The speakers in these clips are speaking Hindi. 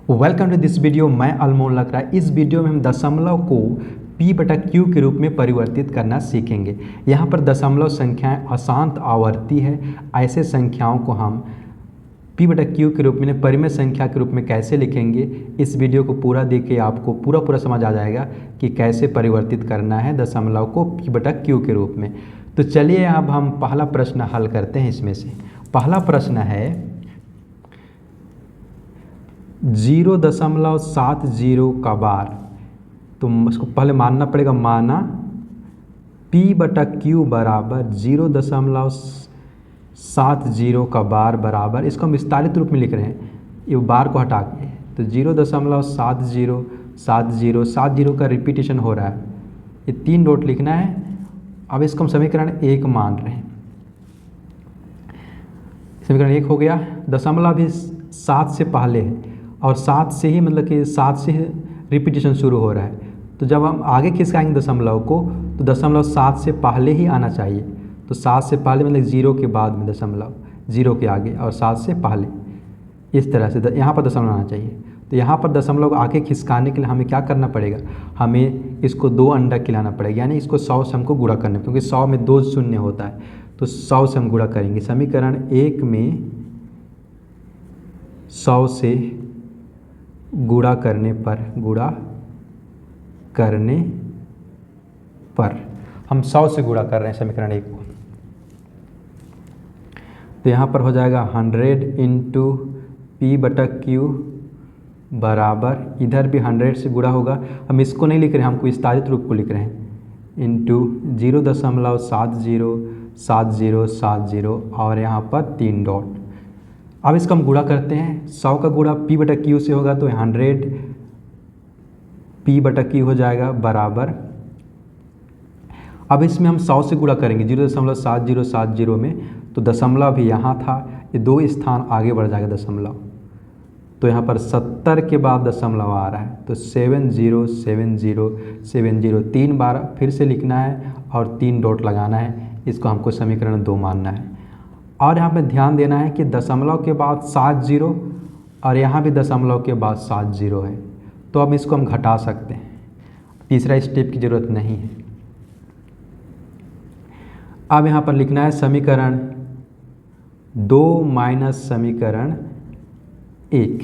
Welcome to this video. मैं अनमोल लग रहा है। इस वीडियो में हम दशमलव को p/q के रूप में परिवर्तित करना सीखेंगे। यहाँ पर दशमलव संख्याएं अशांत आवर्ती है। ऐसे संख्याओं को हम p/q के रूप में परिमेय संख्या के रूप में कैसे लिखेंगे, इस वीडियो को पूरा देखिए, आपको पूरा समझ आ जाएगा कि कैसे परिवर्तित करना है दशमलव को p/q के रूप में। तो चलिए अब हम पहला प्रश्न हल करते हैं। इसमें से पहला प्रश्न है 0.70 का बार। तो उसको पहले मानना पड़ेगा, माना p/q बराबर 0.70 का बार बराबर, इसको हम विस्तारित रूप में लिख रहे हैं, ये बार को हटा के, तो 0.70 का रिपीटेशन हो रहा है, ये 3 डॉट लिखना है। अब इसको हम समीकरण 1 मान रहे हैं। समीकरण 1 हो गया। दशमलव भी 7 से पहले है और 7 से ही मतलब कि 7 से ही रिपीटेशन शुरू हो रहा है। तो जब हम आगे खिसकाएंगे दशमलव को, तो दशमलव 7 से पहले ही आना चाहिए। तो 7 से पहले मतलब 0 के बाद में दशमलव, 0 के आगे और 7 से पहले, इस तरह से यहाँ पर दशमलव आना चाहिए। तो यहाँ पर दशमलव को आगे खिसकाने के लिए हमें क्या करना पड़ेगा, हमें इसको 2 अंडा खिलाना पड़ेगा, यानी इसको 100 से हमको गुणा करना, क्योंकि 100 में 2 शून्य होता है, तो 100 से हम गुणा करेंगे। समीकरण 1 में 100 से गुणा करने पर हम 100 से गुणा कर रहे हैं समीकरण 1 को, तो यहाँ पर हो जाएगा 100 इंटू p/q बराबर, इधर भी 100 से गुणा होगा। हम इसको नहीं लिख रहे हैं, हमको विस्तारित रूप को लिख रहे हैं, इंटू 0.7070 और यहाँ पर 3 डॉट। अब इसका हम गुणा करते हैं। 100 का गुणा p/q से होगा, तो 100 p/q हो जाएगा बराबर। अब इसमें हम 100 से गुणा करेंगे 0.7070 में, तो दशमलव भी यहाँ था, ये 2 स्थान आगे बढ़ जाएगा दशमलव, तो यहाँ पर 70 के बाद दशमलव आ रहा है, तो 707070 3 बार फिर से लिखना है और 3 डॉट लगाना है। इसको हमको समीकरण 2 मानना है। और यहाँ पे ध्यान देना है कि दशमलव के बाद 70 और यहाँ भी दशमलव के बाद 70 है, तो अब इसको हम घटा सकते हैं, तीसरा स्टेप की ज़रूरत नहीं है। अब यहाँ पर लिखना है समीकरण 2 माइनस समीकरण 1।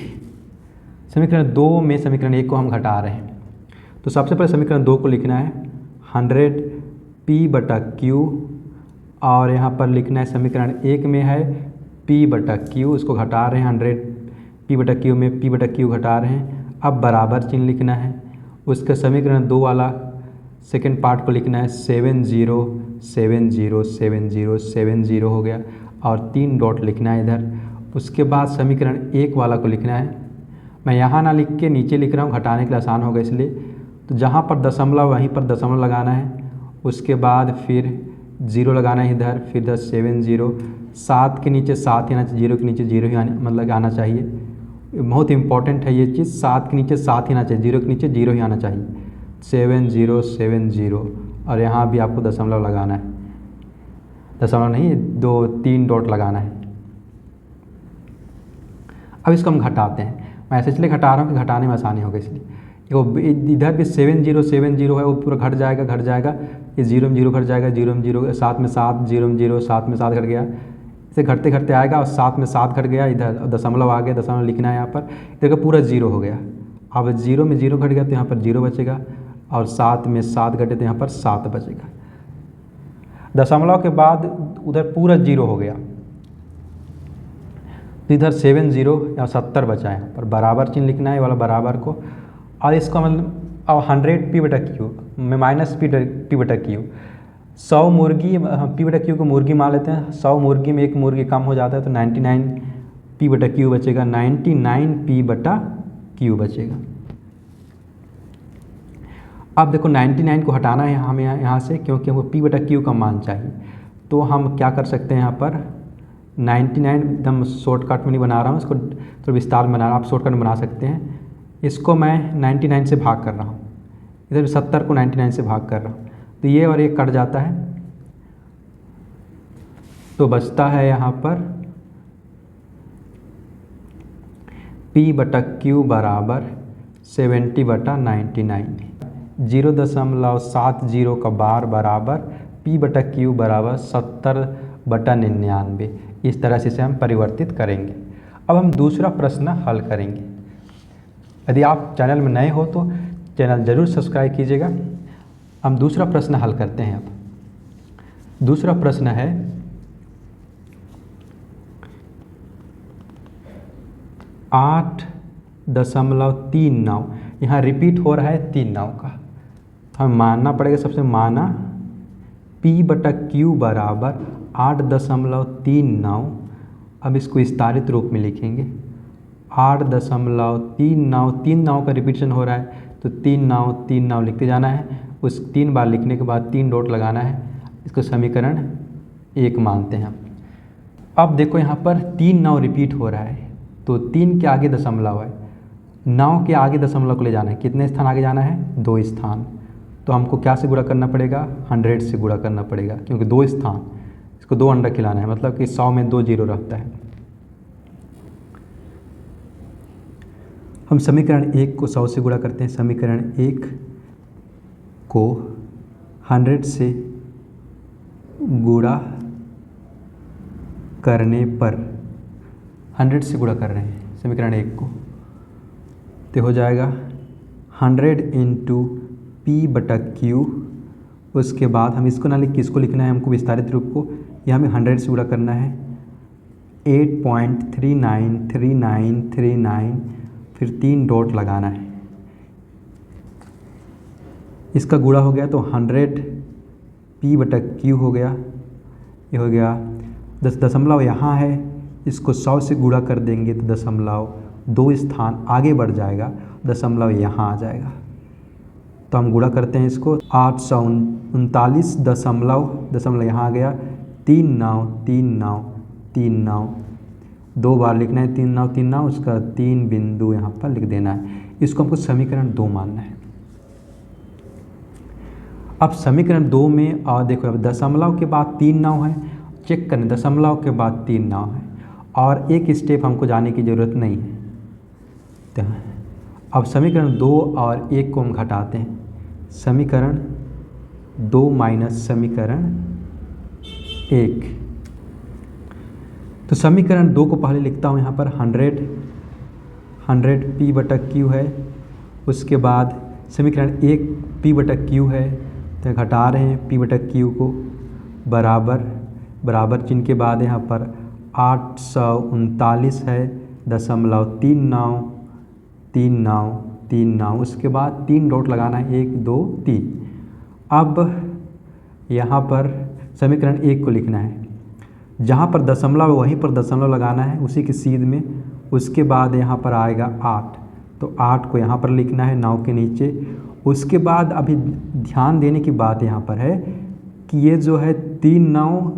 समीकरण 2 में समीकरण 1 को हम घटा रहे हैं, तो सबसे पहले समीकरण 2 को लिखना है 100 p/q, और यहाँ पर लिखना है समीकरण 1 में है p/q, इसको घटा रहे हैं 100 p/q में p/q घटा रहे हैं। अब बराबर चिन्ह लिखना है, उसके समीकरण 2 वाला सेकेंड पार्ट को लिखना है 707070 हो गया और 3 डॉट लिखना है इधर। उसके बाद समीकरण 1 वाला को लिखना है, मैं यहाँ ना लिख के नीचे लिख रहा हूँ, घटाने के लिए आसान होगा इसलिए। तो जहाँ पर दशमलव वहीं पर दशमलव लगाना है, उसके बाद फिर 0 लगाना है इधर, फिर 70, 7 के नीचे 7 ही आना चाहिए, 0 के नीचे 0 ही मतलब आना चाहिए। बहुत इंपॉर्टेंट है ये चीज़, 7 के नीचे 7 ही आना चाहिए, 0 के नीचे 0 ही आना चाहिए। 7070 और यहाँ भी आपको दशमलव लगाना है, दशमलव नहीं 2-3 डॉट लगाना है। अब इसको हम घटाते हैं, मैं ऐसे इसलिए घटा रहा हूँ कि घटाने में आसानी होगा, इसलिए इधर भी 7070 है, वो पूरा घट जाएगा, ये 0 में 0 घट जाएगा, 0 में 0, 7 में 7, 0 में 0, 7 में 7 घट गया, इसे घटते घटते आएगा और 7 में 7 घट गया, इधर दशमलव आ गया, दशमलव लिखना है यहाँ पर, इधर का पूरा 0 हो गया। अब 0 में 0 घट गया तो यहाँ पर 0 बचेगा, और 7 में 7 घटे तो यहाँ पर 7 बचेगा। दशमलव के बाद उधर पूरा 0 हो गया, तो इधर 70 या 70 बचा है, यहाँ पर बराबर चिन्ह लिखना है वाला बराबर को, और इसका मतलब अब 100 p/q में माइनस p/q, 100 मुर्गी, p/q को मुर्गी मान लेते हैं, 100 मुर्गी में 1 मुर्गी कम हो जाता है, तो 99 p/q बचेगा, 99 p/q बचेगा। अब देखो 99 को हटाना है हमें यहाँ से, क्योंकि हमको p/q का मान चाहिए। तो हम क्या कर सकते हैं, यहाँ पर 99 एकदम शॉर्टकट में नहीं बना रहा हूँ, इसको तो विस्तार में बना रहा हूँ, आप शॉर्टकट में बना सकते हैं। इसको मैं 99 से भाग कर रहा हूँ, इधर 70 को 99 से भाग कर रहा हूँ, तो ये और ये कट जाता है, तो बचता है यहाँ पर P/Q बराबर 70/99। 0.70 का बार बराबर P/Q बराबर 70/99। इस तरह से इसे हम परिवर्तित करेंगे। अब हम दूसरा प्रश्न हल करेंगे। यदि आप चैनल में नए हो तो चैनल ज़रूर सब्सक्राइब कीजिएगा। हम दूसरा प्रश्न हल करते हैं। अब दूसरा प्रश्न है 8.39। यहाँ रिपीट हो रहा है 3 9 का, हमें मानना पड़ेगा। सबसे माना P/Q बराबर 8.39। अब इसको विस्तारित रूप में लिखेंगे। 8.39, 3 9 का रिपीटेशन हो रहा है तो 3 9 लिखते जाना है। उस 3 बार लिखने के बाद 3 डॉट लगाना है। इसको समीकरण 1 मानते हैं। अब देखो यहाँ पर 3 9 रिपीट हो रहा है तो 3 के आगे दशमलव है, 9 के आगे दशमलव को ले जाना है। कितने स्थान आगे जाना है? 2 स्थान। तो हमको क्या से गुणा करना पड़ेगा? 100 से गुणा करना पड़ेगा, क्योंकि 2 स्थान, इसको 2 अंडा खिलाना है, मतलब कि 100 में 2 0 रहता है। हम समीकरण 1 को 100 से गुणा करते हैं। समीकरण 1 को 100 से गुणा करने पर, 100 से गुणा कर रहे हैं समीकरण 1 को, तो हो जाएगा 100 इंटू P/Q। उसके बाद हम इसको ना लिख के इसको लिखना है हमको विस्तारित रूप को। यह हमें 100 से गुणा करना है। 8.393939, फिर 3 डॉट लगाना है। इसका गुणा हो गया तो 100 P/Q हो गया। ये हो गया। दशमलव यहाँ है, इसको 100 से गुणा कर देंगे तो दशमलव 2 स्थान आगे बढ़ जाएगा, दशमलव यहाँ आ जाएगा। तो हम गुणा करते हैं इसको। 839 दशमलव यहाँ आ गया। 3 9 2 बार लिखना है। 3 9 उसका 3 बिंदु यहाँ पर लिख देना है। इसको हमको समीकरण 2 मानना है। अब समीकरण 2 में और देखो, अब दशमलव के बाद 3 9 है, चेक करें। दशमलव के बाद 3 9 है और एक स्टेप हमको जाने की ज़रूरत नहीं है। तो अब समीकरण 2 और 1 को हम घटाते हैं। समीकरण 2 माइनस समीकरण 1। तो समीकरण 2 को पहले लिखता हूँ यहाँ पर। 100 P/Q है। उसके बाद समीकरण 1 P/Q है, तो घटा रहे हैं P/Q को। बराबर चिन्ह के बाद यहाँ पर 839 है, दशमलव 3939। उसके बाद 3 डॉट लगाना है, 1 2 3। अब यहाँ पर समीकरण 1 को लिखना है। जहाँ पर दशमलव वहीं पर दशमलव लगाना है, उसी की सीध में। उसके बाद यहाँ पर आएगा 8, तो 8 को यहाँ पर लिखना है 9 के नीचे। उसके बाद अभी ध्यान देने की बात यहाँ पर है कि ये जो है 3 9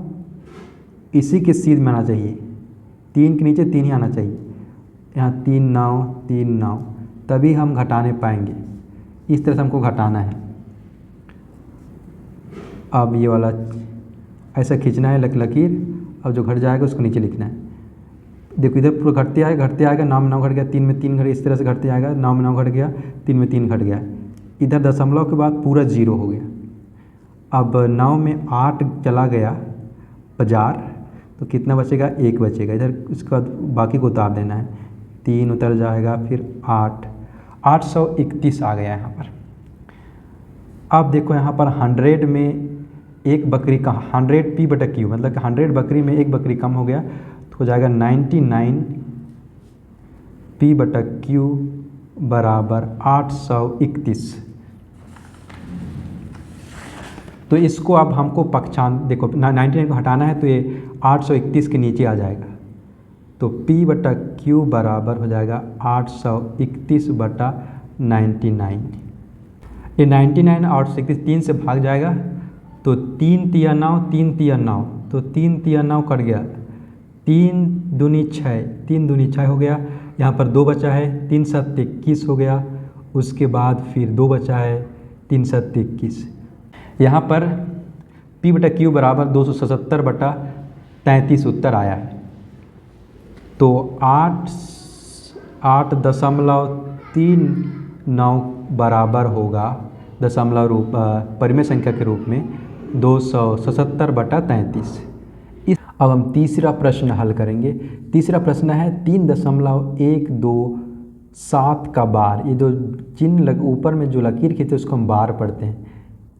इसी के सीध में आना चाहिए। 3 के नीचे 3 ही आना चाहिए। यहाँ 3 9 तभी हम घटाने पाएंगे। इस तरह से हमको घटाना है। अब ये वाला ऐसा खींचना है लकीर। अब जो घट जाएगा उसको नीचे लिखना है। देखो इधर पूरा घटते आएगा। 9 में 9 घट गया, 3 में 3 घट, इस तरह से घटते आएगा। 9 में 9 घट गया, 3 में 3 घट गया। इधर दशमलव के बाद पूरा 0 हो गया। अब 9 में 8 चला गया बाजार, तो कितना बचेगा? 1 बचेगा। इधर उसके बाद बाकी को उतार देना है। 3 उतर जाएगा, फिर 831 आ गया यहाँ पर। अब देखो यहाँ पर 100 में एक बकरी का 100 P/Q, मतलब कि 100 बकरी में एक बकरी कम हो गया, तो हो जाएगा 99 P/Q बराबर 831। तो इसको अब हमको पक्षांत, देखो 99 को हटाना है तो ये 831 के नीचे आ जाएगा। तो P/Q बराबर हो जाएगा 831/99। ये 99 831 3 से भाग जाएगा, तो 3 तिया 9, 3 तिया 9, तो 3 तिया 9 कट गया। 3 दूनी 6, 3 दूनी 6 हो गया। यहाँ पर 2 बचा है, 3 7 21 हो गया। उसके बाद फिर 2 बचा है, 3 7 21। यहाँ पर P/Q बराबर 277/33 उत्तर आया है। तो 8 8.39 बराबर होगा दशमलव रूप परिमेय संख्या के रूप में 277/33। अब हम तीसरा प्रश्न हल करेंगे। तीसरा प्रश्न है 3.127 का बार, ये जो चिन्ह ऊपर में जो लकीर खींचे उसको हम बार पढ़ते हैं।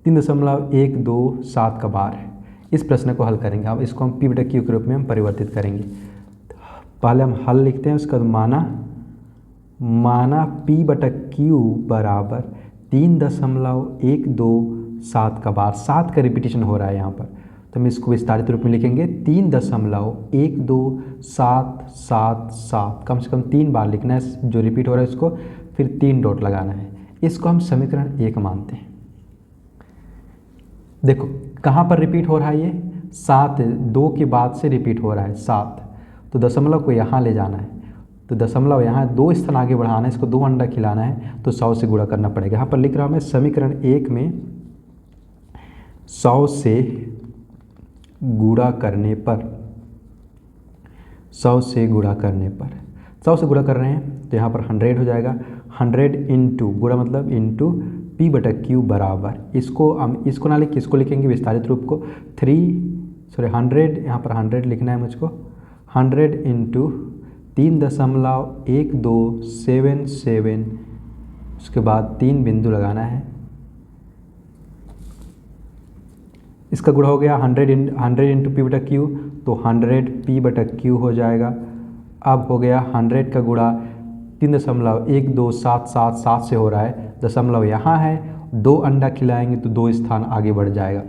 3.127 का बार है। इस प्रश्न को हल करेंगे। अब इसको हम P/Q के रूप में हम परिवर्तित करेंगे। पहले हम हल लिखते हैं, उसका माना P/Q बराबर 3.127 का बार, 7 का रिपीटेशन हो रहा है यहाँ पर, तो हम इसको विस्तारित रूप में लिखेंगे 3.12777। कम से कम 3 बार लिखना है जो रिपीट हो रहा है इसको, फिर 3 डॉट लगाना है। इसको हम समीकरण 1 मानते हैं। देखो कहाँ पर रिपीट हो रहा है, ये 7 2 के बाद से रिपीट हो रहा है 7, तो दशमलव को यहाँ ले जाना है, तो दशमलव यहाँ 2 स्थान आगे बढ़ाना है, इसको 2 अंडा खिलाना है, तो 100 से गुणा करना पड़ेगा। यहाँ पर लिख रहा हूँ मैं समीकरण 1 में 100 से गुणा करने पर 100 से गुणा कर रहे हैं तो यहाँ पर 100 हो जाएगा। 100 इंटू गुणा मतलब इंटू P/Q बराबर, इसको ना लिख इसको लिखेंगे विस्तारित रूप को 100, यहाँ पर 100 लिखना है मुझको। 100 इंटू 3.1277, उसके बाद 3 बिंदु लगाना है। इसका गुणा हो गया 100 इंटू P/Q, तो 100 P/Q हो जाएगा। अब हो गया 100 का गुणा 3.12777 से हो रहा है, दशमलव यहाँ है, 2 अंडा खिलाएंगे तो 2 स्थान आगे बढ़ जाएगा,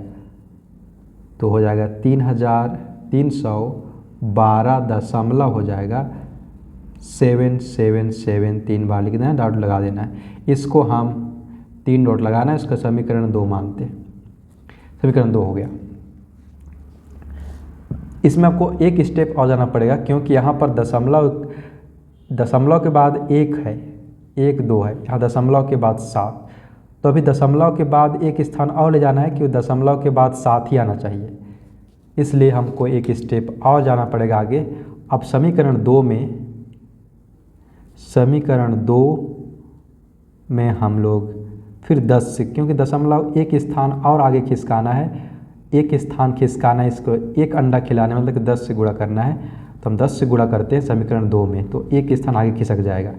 तो हो जाएगा 3312 दशमलव हो जाएगा 777। 3 बार लिखना है, डॉट लगा देना है। इसको हम 3 डॉट लगाना है, इसका समीकरण 2 मानते हैं। समीकरण 2 हो गया। इसमें आपको एक स्टेप और जाना पड़ेगा, क्योंकि यहाँ पर दशमलव के बाद 1 है, 1 2 है, यहाँ दशमलव के बाद 7, तो अभी दशमलव के बाद एक स्थान और ले जाना है, कि दशमलव के बाद 7 ही आना चाहिए, इसलिए हमको एक स्टेप और जाना पड़ेगा आगे। अब समीकरण 2 में हम लोग फिर 10 से, क्योंकि दशमलव एक स्थान और आगे खिसकाना है, एक स्थान खिसकाना है, इसको 1 अंडा खिलाना है, मतलब कि 10 से गुणा करना है, तो हम 10 से गुणा करते हैं समीकरण 2 में, तो एक स्थान आगे खिसक जाएगा।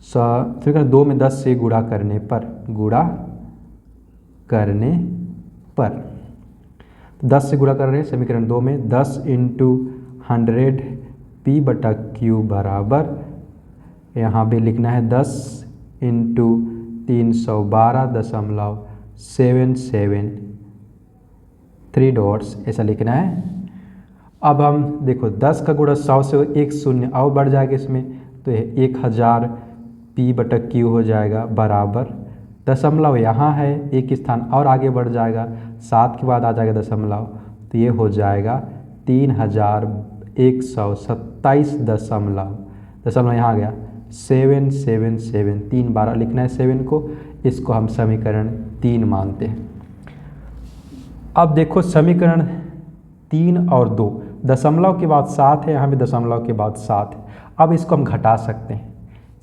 समीकरण 2 में 10 से गुणा करने पर 10 से गुणा कर रहे हैं समीकरण 2 में, 10 इंटू 100 P/Q बराबर, यहाँ भी लिखना है 10 इंटू 312.77, 3 डॉट्स ऐसा लिखना है। अब हम देखो 10 का गुणा 100 से 1 शून्य और बढ़ जाएगा इसमें, तो 1000 P/Q हो जाएगा बराबर, दशमलव यहाँ है, एक स्थान और आगे बढ़ जाएगा, 7 के बाद आ जाएगा दशमलव, तो ये हो जाएगा 3127 दशमलव यहाँ आ गया 777। 3 बार लिखना है 7 को, इसको हम समीकरण 3 मानते हैं। अब देखो समीकरण 3 और 2, दशमलव के बाद 7 है, यहाँ भी दशमलव के बाद 7 है। अब इसको हम घटा सकते हैं,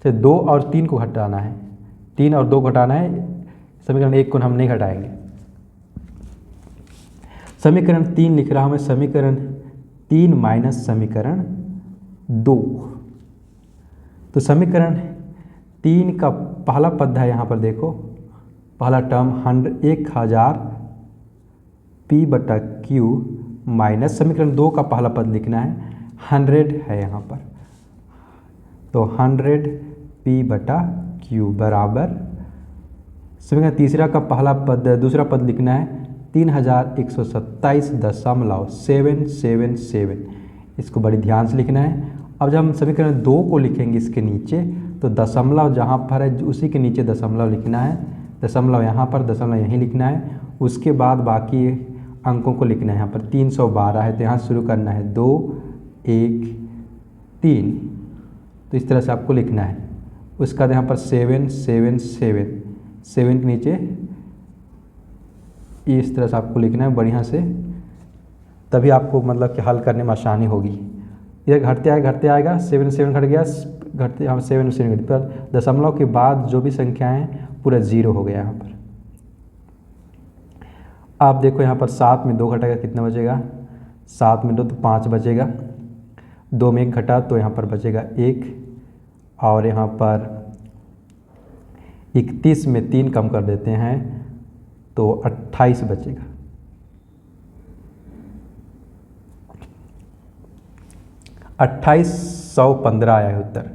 तो 2 और 3 को घटाना है, 3 और 2 घटाना है, समीकरण 1 को हम नहीं घटाएंगे। समीकरण 3 लिख रहा हूँ मैं, समीकरण 3 माइनस समीकरण 2, तो समीकरण 3 का पहला पद है, यहाँ पर देखो पहला टर्म 1000 P/Q माइनस समीकरण 2 का पहला पद लिखना है 100 है यहाँ पर, तो 100 P/Q बराबर समीकरण तीसरा का पहला पद दूसरा पद लिखना है 3127.777, इसको बड़ी ध्यान से लिखना है। अब जब हम समीकरण 2 को लिखेंगे इसके नीचे, तो दशमलव जहाँ पर है उसी के नीचे दशमलव लिखना है, दशमलव यहाँ पर, दशमलव यहीं लिखना है, उसके बाद बाकी अंकों को लिखना है। यहाँ पर 312 है, तो यहाँ शुरू करना है 2 1 3, तो इस तरह से आपको लिखना है। उसके बाद यहाँ पर 777, 7 के नीचे इस तरह से आपको लिखना है बढ़िया से, तभी आपको मतलब कि हल करने में आसानी होगी। इधर घटते आएगा, 7 7 घट गया, घटते हम 7 7 घट पर दशमलव के बाद जो भी संख्याएं पूरा 0 हो गया यहाँ पर। आप देखो यहाँ पर 7 में 2 घटेगा कितना बचेगा, 7 में 2 तो 5 बचेगा, 2 में 1 घटा तो यहाँ पर बचेगा 1, और यहाँ पर 31 में 3 कम कर देते हैं तो 28 बचेगा। अट्ठाईस 115 आया है उत्तर।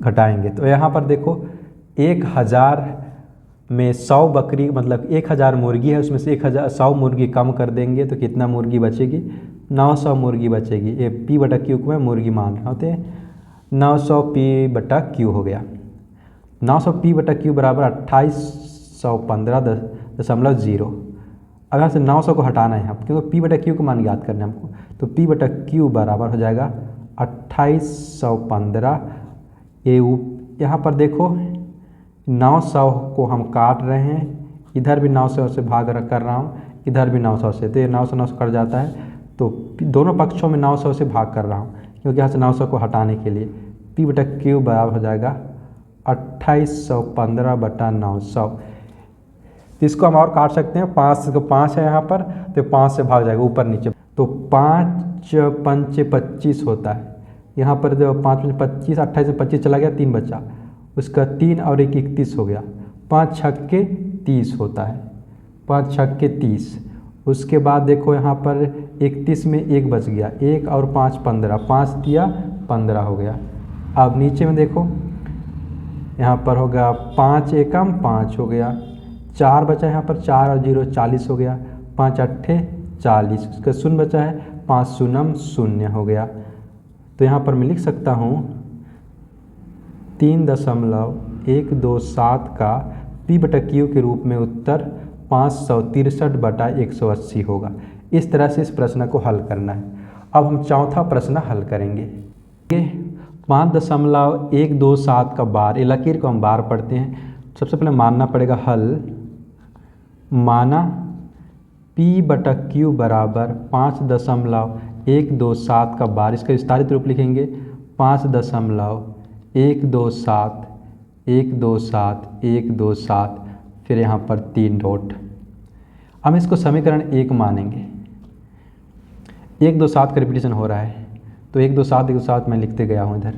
घटाएंगे तो यहाँ पर देखो 1000 में 100 बकरी मतलब 1000 मुर्गी है, उसमें से 100 मुर्गी कम कर देंगे तो कितना मुर्गी बचेगी, 900 मुर्गी बचेगी। ये P बटा Q को मैं मुर्गी मान रहे होते हैं, 900 P बटा Q हो गया। 900 P बटा Q बराबर 2815.0। अब यहाँ से 900 को हटाना है यहाँ क्योंकि P बटा Q को मान याद करना है हमको, तो P बटा Q बराबर हो जाएगा 2815। यहाँ पर देखो 900 को हम काट रहे हैं, इधर भी 900 से भाग कर रहा हूँ, इधर भी 900 से, तो ये 900 कट जाता है, तो दोनों पक्षों में 900 से भाग कर रहा हूँ क्योंकि यहाँ से 900 को हटाने के लिए P बटा Q बराबर हो जाएगा 2815/900। इसको हम और काट सकते हैं, 5 है यहाँ पर तो 5 से भाग जाएगा ऊपर नीचे, तो 5 5 25 होता है। यहाँ पर जो 5 5 25, 28 में 25 चला गया, 3 बचा, उसका 3 और 1 31 हो गया, 5 छक्के 30 होता है, 5 छक्के 30। उसके बाद देखो यहाँ पर 31 में 1 बच गया, 1 और 5 15, 5 दिया 15 हो गया। अब नीचे में देखो यहाँ पर होगा 5 एकम 5 हो गया, 4 बचा यहाँ पर, 4 और 0 40 हो गया, 5 अट्ठे 40, उसका 0 बचा है, 5 शून्यम 0 हो गया। तो यहाँ पर मैं लिख सकता हूँ 3.127 का P बटा Q के रूप में उत्तर 563/180 होगा। इस तरह से इस प्रश्न को हल करना है। अब हम चौथा प्रश्न हल करेंगे। 5.127 का बार, ये लकीर को हम बार पढ़ते हैं। सबसे पहले मानना पड़ेगा हल, माना P बटा Q बराबर 5.127 का बार, इसका विस्तारित रूप लिखेंगे 5.127 फिर यहाँ पर 3 डॉट। हम इसको समीकरण 1 मानेंगे। 127 का रिपीटिशन हो रहा है तो 127 मैं लिखते गया हूँ इधर।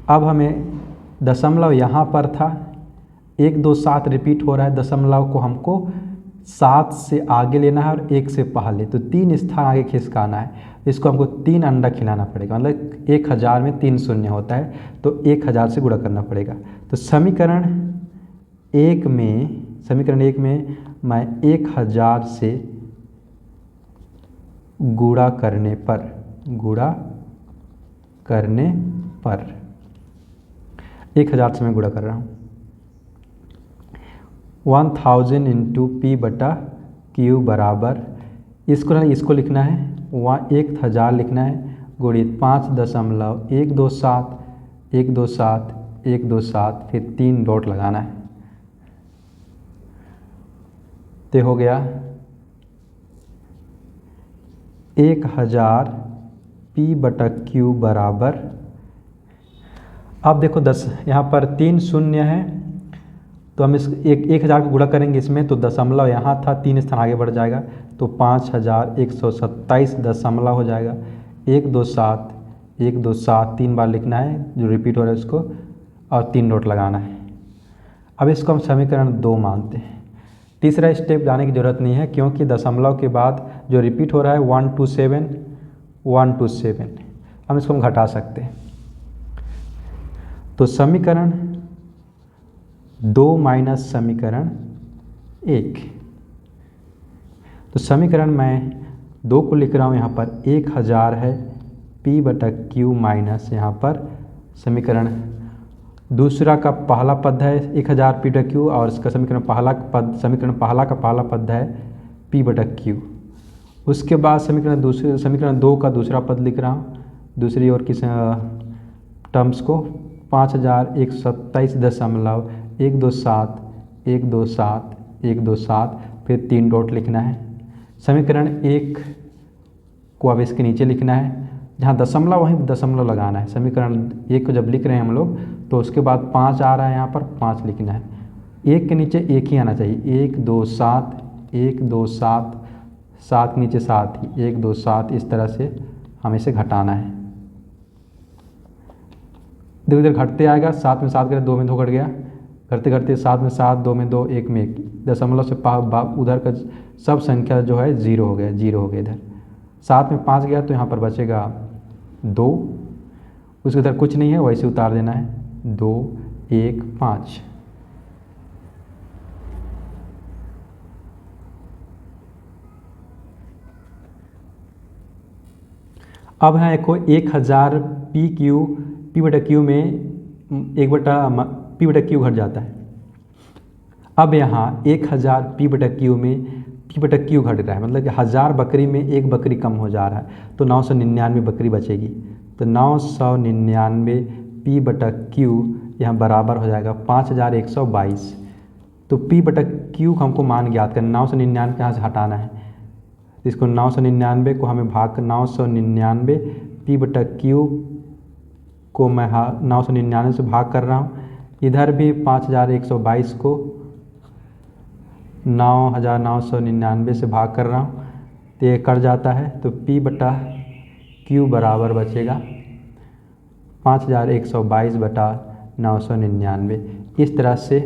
अब हमें दशमलव यहाँ पर था, 127 रिपीट हो रहा है, दशमलव को हमको 7 से आगे लेना है और 1 से पहले, तो 3 स्थान आगे खिसकाना है। इसको हमको 3 अंडा खिलाना पड़ेगा, मतलब 1000 में 3 शून्य होता है तो 1000 से गुणा करना पड़ेगा। तो समीकरण 1 में मैं 1000 से गुणा करने पर 1000 से मैं गुणा कर रहा हूँ, 1000 इंटू P बटा Q बराबर, इसको लिखना है, वहाँ 1000 लिखना है, गुणित 5.127 फिर 3 डॉट लगाना है। तो हो गया 1000 P बटा Q बराबर, अब देखो 10 यहाँ पर 3 शून्य है तो हम इस 1000 को गुणा करेंगे इसमें, तो दशमलव यहाँ था, 3 स्थान आगे बढ़ जाएगा तो 5127 दशमलव हो जाएगा। 127 3 बार लिखना है जो रिपीट हो रहा है उसको, और 3 डॉट लगाना है। अब इसको हम समीकरण 2 मानते हैं। तीसरा स्टेप जाने की ज़रूरत नहीं है क्योंकि दशमलव के बाद जो रिपीट हो रहा है 127 हम इसको घटा सकते हैं। तो समीकरण 2 माइनस समीकरण 1, तो समीकरण मैं 2 को लिख रहा हूँ यहाँ पर 1000 है P बटा Q माइनस यहाँ पर समीकरण दूसरा का पहला पद है 1000 P बटा Q, और इसका समीकरण पहला का पहला पद है P बटा Q। उसके बाद समीकरण 2 का दूसरा पद लिख रहा हूँ, दूसरी ओर की टर्म्स को 5127 फिर 3 डॉट लिखना है। समीकरण 1 को अब इसके नीचे लिखना है, जहाँ दशमलव वहीं दशमलव लगाना है। समीकरण 1 को जब लिख रहे हैं हम लोग तो उसके बाद 5 आ रहा है, यहाँ पर 5 लिखना है। 1 के नीचे 1 ही आना चाहिए। 1 2 7, 1 2 7, 7 के नीचे 7 ही, 1 2 7, इस तरह से हमें इसे घटाना है। देखो इधर घटते आएगा, 7 में 7 करें 2 में 2 घट गया, करते करते 7 में 7, 2 में 2, 1 में 1, दशमलव से उधर का सब संख्या जो है 0 हो गया, 0 हो गया। इधर 7 में 5 गया तो यहाँ पर बचेगा 2, उसके इधर कुछ नहीं है, वैसे उतार देना है। 2 1 5। अब है को 1000 पी बटा क्यू में 1 बटा पी बटा क्यू घट जाता है। अब यहाँ 1000 पी बटा क्यू में पी बटा क्यू घट रहा है, मतलब कि 1000 बकरी में 1 बकरी कम हो जा रहा है, तो 999 बकरी बचेगी। तो 999 पी बटा क्यू यहाँ बराबर हो जाएगा 5122। तो पी बटा क्यू हमको मान ज्ञात करना, 999 यहाँ से हटाना है। इसको 999 को हमें भाग 999 पी बटा क्यू को मैं 999 से भाग कर रहा हूँ। इधर भी 5122 को 9999 से भाग कर रहा हूँ, तो ये कट जाता है। तो P बटा Q बराबर बचेगा 5122 बटा 999। इस तरह से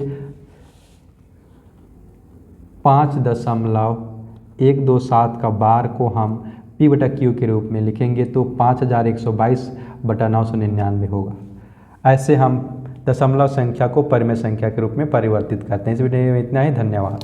5.127 का बार को हम P बटा Q के रूप में लिखेंगे तो 5122 बटा 999 होगा। ऐसे हम दशमलव संख्या को परिमेय संख्या के रूप में परिवर्तित करते हैं। इस वीडियो में इतना ही, धन्यवाद।